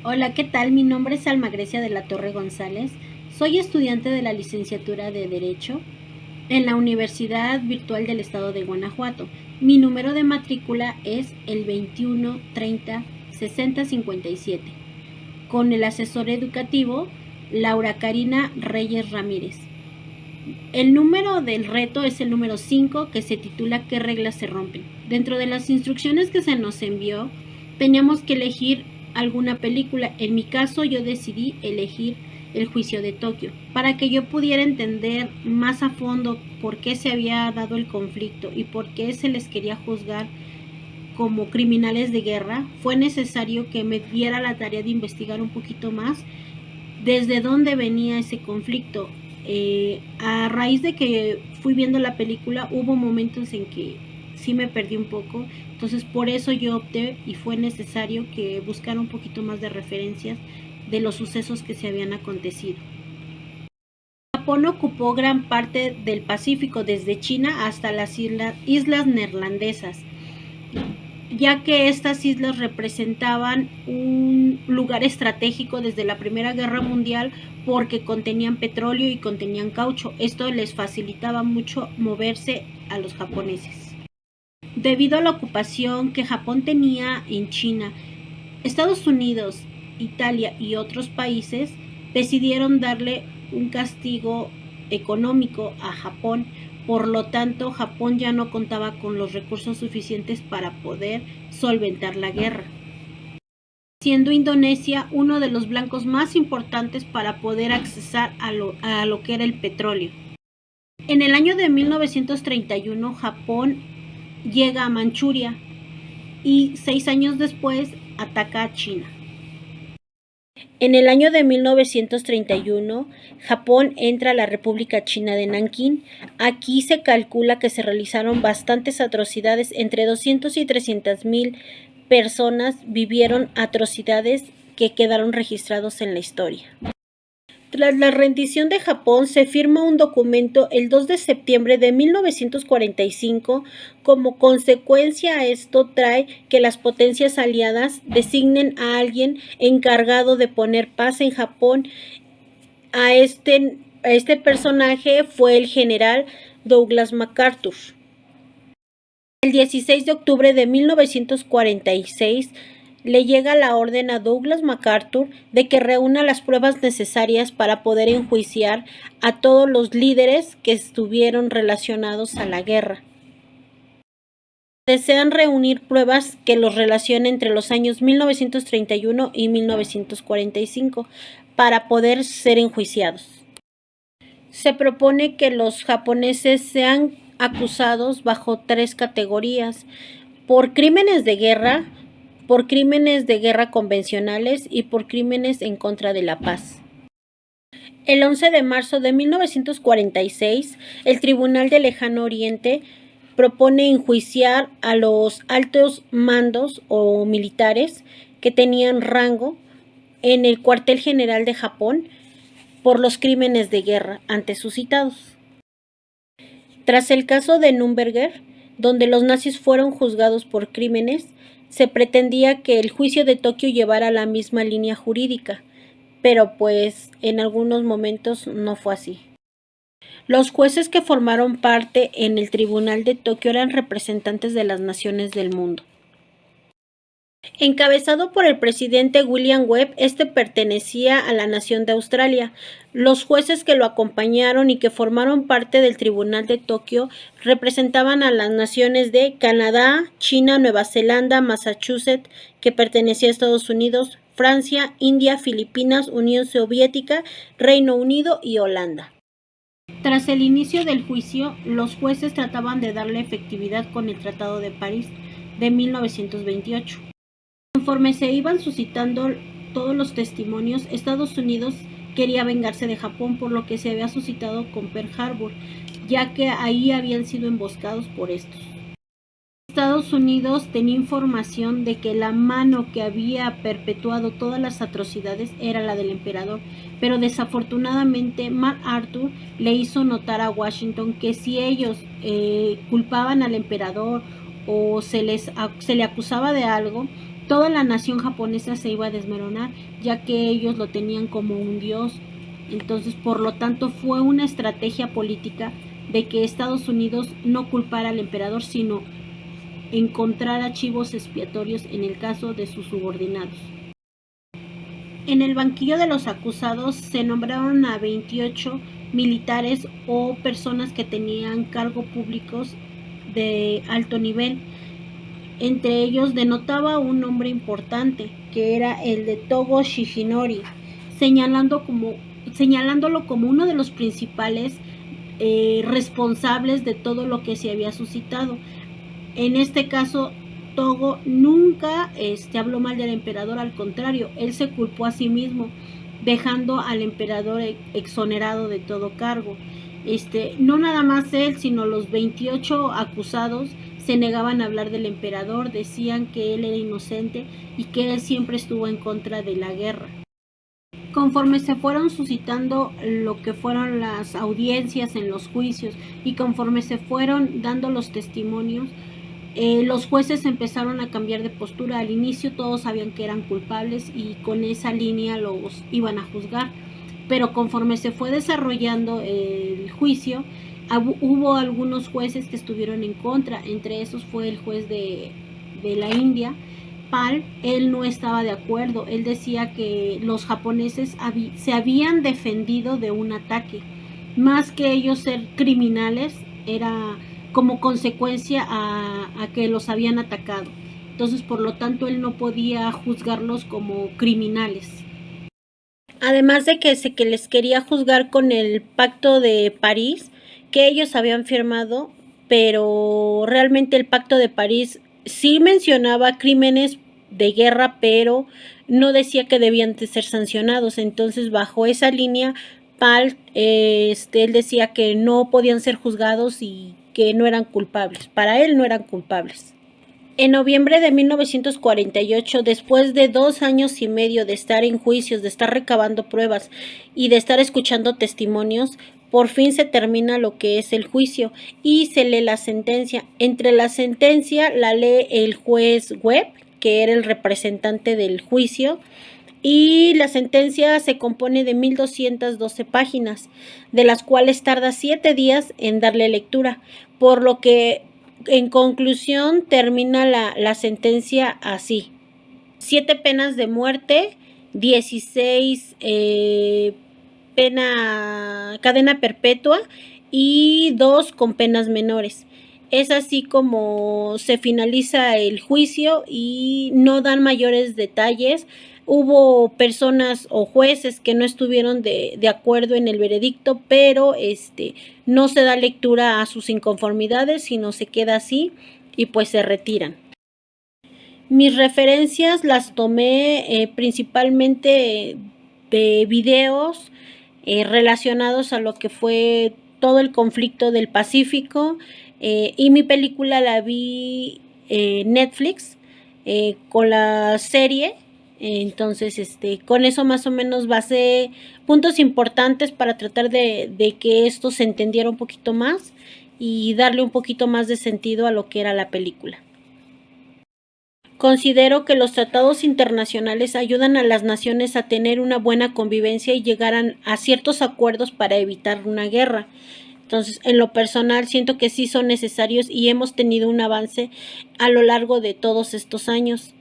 Hola, ¿qué tal? Mi nombre es Alma Grecia de la Torre González. Soy estudiante de la licenciatura de Derecho en la Universidad Virtual del Estado de Guanajuato. Mi número de matrícula es el 21 30 60 57, con el asesor educativo Laura Karina Reyes Ramírez. El número del reto es el número 5, que se titula ¿Qué reglas se rompen? Dentro de las instrucciones que se nos envió, teníamos que elegir alguna película. En mi caso, yo decidí elegir El juicio de Tokio, para que yo pudiera entender más a fondo por qué se había dado el conflicto y por qué se les quería juzgar como criminales de guerra. Fue necesario que me diera la tarea de investigar un poquito más desde dónde venía ese conflicto. A raíz de que fui viendo la película, hubo momentos en que sí me perdí un poco, entonces por eso yo opté y fue necesario que buscara un poquito más de referencias de los sucesos que se habían acontecido. Japón ocupó gran parte del Pacífico, desde China hasta las islas neerlandesas, ya que estas islas representaban un lugar estratégico desde la Primera Guerra Mundial porque contenían petróleo y contenían caucho. Esto les facilitaba mucho moverse a los japoneses. Debido a la ocupación que Japón tenía en China, Estados Unidos, Italia y otros países decidieron darle un castigo económico a Japón. Por lo tanto, Japón ya no contaba con los recursos suficientes para poder solventar la guerra, siendo Indonesia uno de los blancos más importantes para poder accesar a lo que era el petróleo. En el año de 1931, Japón llega a Manchuria y 6 años después ataca a China. En el año de 1931, Japón entra a la República China de Nankín. Aquí se calcula que se realizaron bastantes atrocidades. Entre 200 y 300,000 personas vivieron atrocidades que quedaron registrados en la historia. Tras la rendición de Japón, se firma un documento el 2 de septiembre de 1945. Como consecuencia a esto trae que las potencias aliadas designen a alguien encargado de poner paz en Japón. A este personaje fue el general Douglas MacArthur. El 16 de octubre de 1946 le llega la orden a Douglas MacArthur de que reúna las pruebas necesarias para poder enjuiciar a todos los líderes que estuvieron relacionados a la guerra. Desean reunir pruebas que los relacionen entre los años 1931 y 1945 para poder ser enjuiciados. Se propone que los japoneses sean acusados bajo 3 categorías: por crímenes de guerra, por crímenes de guerra convencionales y por crímenes en contra de la paz. El 11 de marzo de 1946, el Tribunal del Lejano Oriente propone enjuiciar a los altos mandos o militares que tenían rango en el cuartel general de Japón por los crímenes de guerra antes suscitados. Tras el caso de Nürnberg, donde los nazis fueron juzgados por crímenes, se pretendía que el juicio de Tokio llevara la misma línea jurídica, pero pues en algunos momentos no fue así. Los jueces que formaron parte en el Tribunal de Tokio eran representantes de las naciones del mundo. Encabezado por el presidente William Webb, este pertenecía a la nación de Australia. Los jueces que lo acompañaron y que formaron parte del Tribunal de Tokio representaban a las naciones de Canadá, China, Nueva Zelanda, Massachusetts, que pertenecía a Estados Unidos, Francia, India, Filipinas, Unión Soviética, Reino Unido y Holanda. Tras el inicio del juicio, los jueces trataban de darle efectividad con el Tratado de París de 1928. Conforme se iban suscitando todos los testimonios, Estados Unidos quería vengarse de Japón por lo que se había suscitado con Pearl Harbor, ya que ahí habían sido emboscados por estos. Estados Unidos tenía información de que la mano que había perpetuado todas las atrocidades era la del emperador, pero desafortunadamente MacArthur le hizo notar a Washington que si ellos culpaban al emperador o se le acusaba de algo, toda la nación japonesa se iba a desmoronar, ya que ellos lo tenían como un dios. Entonces, por lo tanto, fue una estrategia política de que Estados Unidos no culpara al emperador, sino encontrar archivos expiatorios en el caso de sus subordinados. En el banquillo de los acusados se nombraron a 28 militares o personas que tenían cargos públicos de alto nivel. Entre ellos denotaba un nombre importante, que era el de Togo Shigenori, señalándolo como uno de los principales responsables de todo lo que se había suscitado. En este caso, Togo nunca habló mal del emperador, al contrario, él se culpó a sí mismo, dejando al emperador exonerado de todo cargo. No nada más él, sino los 28 acusados se negaban a hablar del emperador, decían que él era inocente y que él siempre estuvo en contra de la guerra. Conforme se fueron suscitando lo que fueron las audiencias en los juicios y conforme se fueron dando los testimonios, los jueces empezaron a cambiar de postura. Al inicio todos sabían que eran culpables y con esa línea los iban a juzgar, pero conforme se fue desarrollando el juicio, hubo algunos jueces que estuvieron en contra. Entre esos fue el juez de la India, Pal. Él no estaba de acuerdo. Él decía que los japoneses se habían defendido de un ataque, más que ellos ser criminales, era como consecuencia a que los habían atacado. Entonces, por lo tanto, él no podía juzgarlos como criminales. Además de que se les quería juzgar con el Pacto de París, que ellos habían firmado, pero realmente el Pacto de París sí mencionaba crímenes de guerra, pero no decía que debían de ser sancionados. Entonces, bajo esa línea, Pal, él decía que no podían ser juzgados y que no eran culpables. Para él no eran culpables. En noviembre de 1948, después de 2 años y medio de estar en juicios, de estar recabando pruebas y de estar escuchando testimonios, por fin se termina lo que es el juicio y se lee la sentencia. Entre la sentencia la lee el juez Webb, que era el representante del juicio, y la sentencia se compone de 1212 páginas, de las cuales tarda 7 días en darle lectura, por lo que en conclusión termina la sentencia así: 7 penas de muerte, 16 cadena perpetua y 2 con penas menores. Es así como se finaliza el juicio y no dan mayores detalles. Hubo personas o jueces que no estuvieron de acuerdo en el veredicto, pero no se da lectura a sus inconformidades, sino se queda así y pues se retiran. Mis referencias las tomé principalmente de videos relacionados a lo que fue todo el conflicto del Pacífico, y mi película la vi en Netflix con la serie. Entonces, con eso más o menos basé puntos importantes para tratar de que esto se entendiera un poquito más y darle un poquito más de sentido a lo que era la película. Considero que los tratados internacionales ayudan a las naciones a tener una buena convivencia y llegar a ciertos acuerdos para evitar una guerra. Entonces, en lo personal, siento que sí son necesarios y hemos tenido un avance a lo largo de todos estos años.